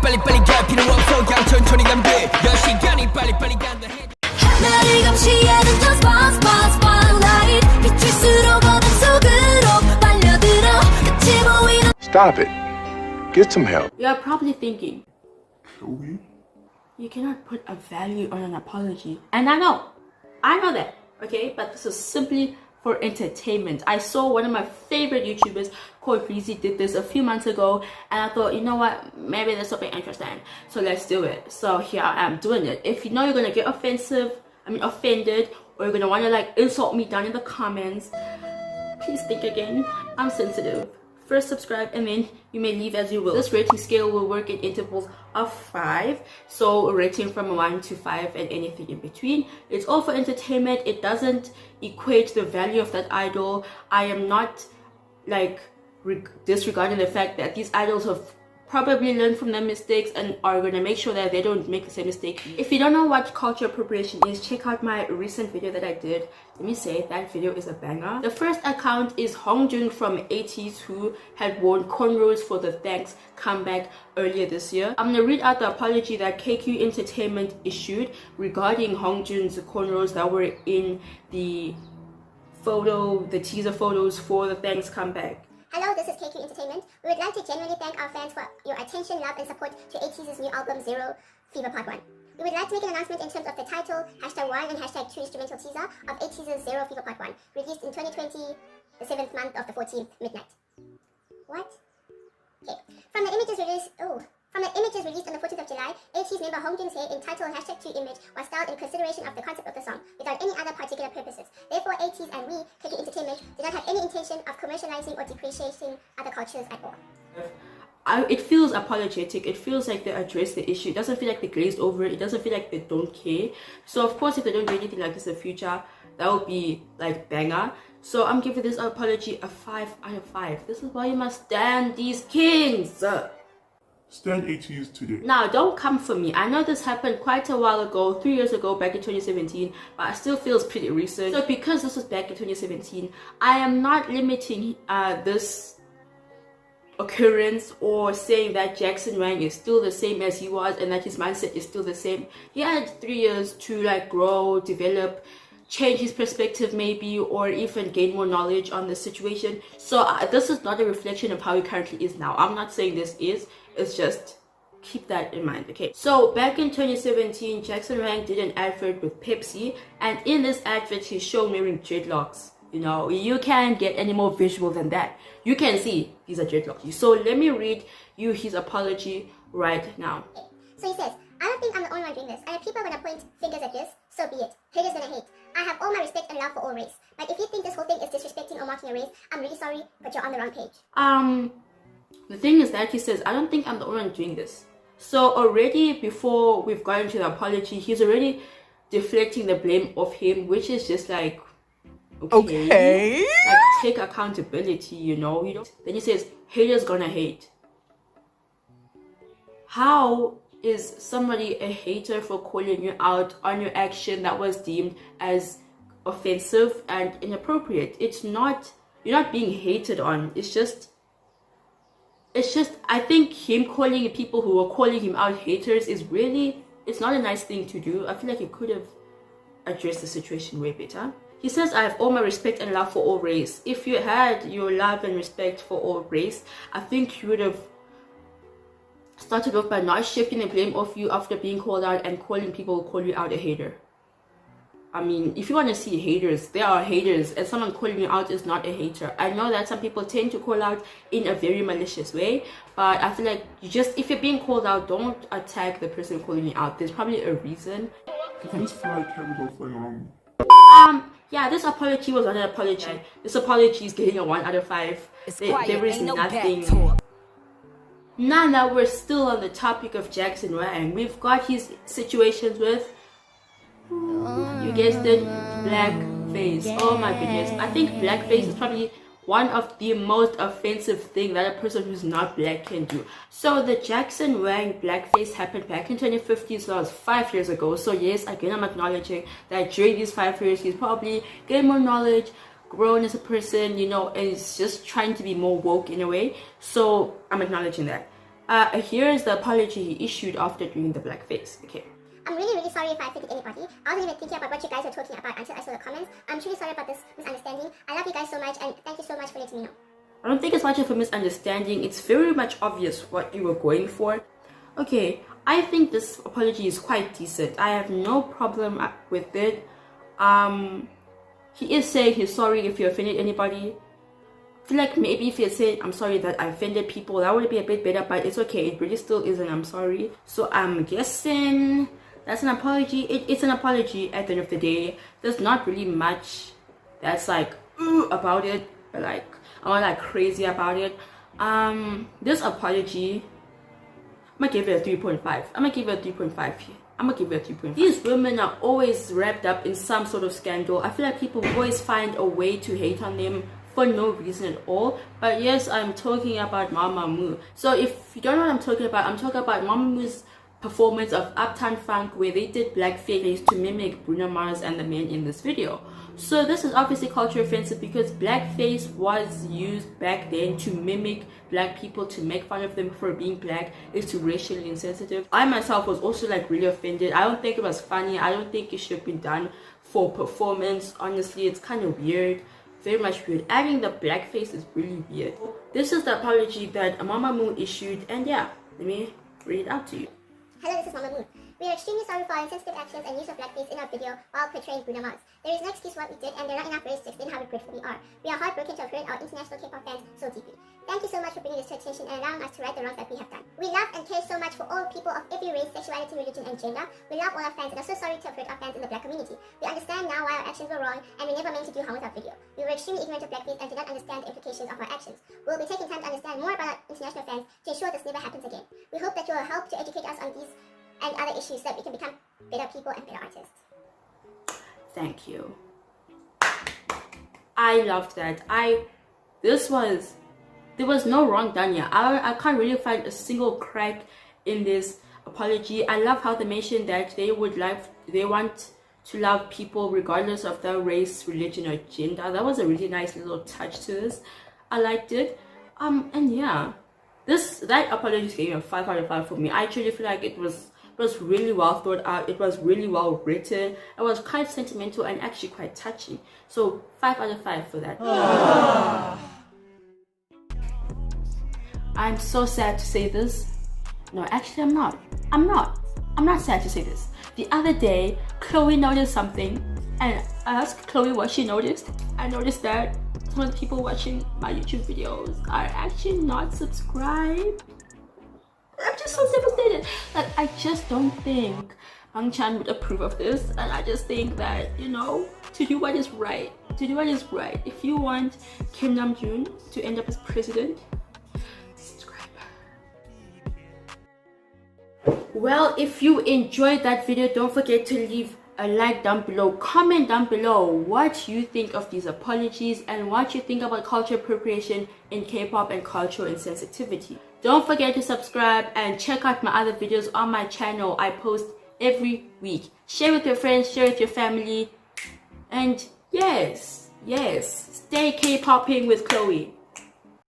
빨리빨리 갈 필요 없어 그냥 천천히 가면 돼 10시간이 빨리빨리 간다 나를 감시하는 저 spotlight 비출수록 어둠 속으로 빨려들어 끝이 보이는 Stop it. Get some help. You are probably thinking, Chloe? you cannot put a value on an apology. And I know that, okay? But this is simply for entertainment. I saw one of my favorite YouTubers called Breezy did this a few months ago, and I thought, you know what, maybe there's something interesting, so let's do it. So here I am doing it. If you know you're gonna get offended, or you're gonna wanna like insult me down in the comments, please think again. I'm sensitive. First subscribe and then you may leave as you will. This rating scale will work in intervals of 5, so a rating from 1 to 5 and anything in between. It's all for entertainment. It doesn't equate the value of that idol. I am not like disregarding the fact that these idols have probably learned from their mistakes and are going to make sure that they don't make the same mistake. If you don't know what culture appropriation is, check out my recent video that I did. Let me say that video is a banger. The first account is HongJoong from Ateez, who had worn cornrows for the Thanks comeback earlier this year. I'm going to read out the apology that KQ Entertainment issued regarding HongJoong's cornrows that were in the teaser photos for the Thanks comeback. Hello, this is KQ Entertainment. We would like to genuinely thank our fans for your attention, love, and support to Ateez's new album, Zero Fever Part 1. We would like to make an announcement in terms of the title, #1 and #2 instrumental teaser of Ateez's Zero Fever Part 1, released in 2020, the 7th month of the 14th, midnight. What? Okay. From the images released on the 14th of July, Ateez member HongJoong's hair in title #2 image was styled in consideration of the concept of the song, without any other particular purposes. Therefore, Ateez and we, KQ Entertainment, do not have any intention of commercializing or depreciating other cultures at all. It feels apologetic. It feels like they address the issue. It doesn't feel like they glazed over it. It doesn't feel like they don't care. So of course, if they don't do anything like this in the future, that would be like banger. So I'm giving this apology a 5 out of 5. This is why you must stand these kings. Stand Ateez today. Now, don't come for me. I know this happened quite a while ago, 3 years ago, back in 2017, but it still feels pretty recent. So because this was back in 2017, I am not limiting this occurrence or saying that Jackson Wang is still the same as he was and that his mindset is still the same. He had 3 years to like grow, develop, change his perspective maybe, or even gain more knowledge on the situation. So this is not a reflection of how he currently is now. I'm not saying this is. It's just keep that in mind, okay? So back in 2017, Jackson Wang did an advert with Pepsi, and in this advert he's shown wearing dreadlocks. You know, you can't get any more visual than that. You can see these are dreadlocks. So let me read you his apology right now. Okay. So he says, I don't think I'm the only one doing this, and if people are gonna point fingers at this, so be it. Haters gonna hate. I have all my respect and love for all race. But if you think this whole thing is disrespecting or marking a race, I'm really sorry, but you're on the wrong page. The thing is that he says, I don't think I'm the only one doing this. So already before we've gotten to the apology, he's already deflecting the blame of him, which is just like, okay. Like, take accountability, you know. Then he says, haters gonna hate. How is somebody a hater for calling you out on your action that was deemed as offensive and inappropriate? It's not, you're not being hated on. It's just I think him calling people who are calling him out haters is really, it's not a nice thing to do. I feel like he could have addressed the situation way better. He says, I have all my respect and love for all race. If you had your love and respect for all race, I think you would have started off by not shifting the blame off you after being called out and calling people who call you out a hater. I mean, if you want to see haters, there are haters, and someone calling you out is not a hater. I know that some people tend to call out in a very malicious way, but I feel like if you're being called out, don't attack the person calling you out. There's probably a reason. This flag can't go flying around. Yeah, this apology was not an apology. This apology is getting a 1 out of 5. There is nothing. Now that we're still on the topic of Jackson Wang, we've got his situations with, you guessed it, blackface. Oh my goodness. I think blackface is probably one of the most offensive thing that a person who's not black can do. So the Jackson Wang blackface happened back in 2015, so that was 5 years ago. So yes, again, I'm acknowledging that during these 5 years, he's probably gained more knowledge, grown as a person, you know, and is just trying to be more woke in a way. So I'm acknowledging that. Here's the apology he issued after doing the blackface. Okay. I'm really sorry if I offended anybody. I wasn't even thinking about what you guys were talking about until I saw the comments. I'm truly sorry about this misunderstanding. I love you guys so much and thank you so much for letting me know. I don't think it's much of a misunderstanding. It's very much obvious what you were going for. Okay, I think this apology is quite decent. I have no problem with it. He is saying he's sorry if he offended anybody. I feel like maybe if he had said, I'm sorry that I offended people, that would be a bit better, but it's okay. It really still isn't. I'm sorry. So I'm guessing that's an apology. It's an apology at the end of the day. There's not really much that's like about it, like I'm not like crazy about it. This apology, I'm gonna give it a 3.5. I'm gonna give it a 3.5 here. I'm gonna give it a 3.5. These women are always wrapped up in some sort of scandal. I feel like people always find a way to hate on them for no reason at all. But yes, I'm talking about Mamamoo. So if you don't know what I'm talking about Mamamoo's performance of Uptown Funk, where they did blackface to mimic Bruno Mars and the men in this video. So this is obviously culture offensive because blackface was used back then to mimic black people, to make fun of them for being black. It's too racially insensitive. I myself was also like really offended. I don't think it was funny. I don't think it should have been done for performance. Honestly, it's kind of weird. Very much weird. Adding the blackface is really weird. This is the apology that Mamamoo issued, and yeah, let me read it out to you. Hello, this is Mamamoo. We are extremely sorry for our insensitive actions and use of blackface in our video while portraying Bruno Mars. There is no excuse for what we did, and there are not enough words to explain how regretful we are. We are heartbroken to have hurt our international K-pop fans so deeply. Thank you so much for bringing this to attention and allowing us to right the wrongs that we have done. We love and care so much for all people of every race, sexuality, religion, and gender. We love all our fans and are so sorry to have hurt our fans in the black community. We understand now why our actions were wrong, and we never meant to do harm with our video. We were extremely ignorant of blackface and did not understand the implications of our actions. We will be taking time to understand more about our international fans to ensure this never happens again. We hope that you will help to educate us on these and other issues so that we can become better people and better artists. Thank you. I loved that. There was no wrong done here. I can't really find a single crack in this apology. I love how they mentioned that they want to love people regardless of their race, religion, or gender. That was a really nice little touch to this. I liked it. And yeah, that apology is getting a 5 out of 5 for me. I actually feel like it was really well thought out. It was really well written. It was quite sentimental and actually quite touching. So 5 out of 5 for that. I'm so sad to say this. No, actually I'm not. I'm not sad to say this. The other day, Chloe noticed something, and I asked Chloe what she noticed. I noticed that some of the people watching my YouTube videos are actually not subscribed. I'm just so devastated. Like, I just don't think Hong would approve of this, and I just think that, you know, to do what is right. If you want Kim Namjoon to end up as president, subscribe. Well, if you enjoyed that video, don't forget to leave a like down below. Comment down below what you think of these apologies and what you think about culture appropriation in K-pop and cultural insensitivity. Don't forget to subscribe and check out my other videos on my channel. I post every week. Share with your friends, share with your family, and yes, stay K-popping with Chloe.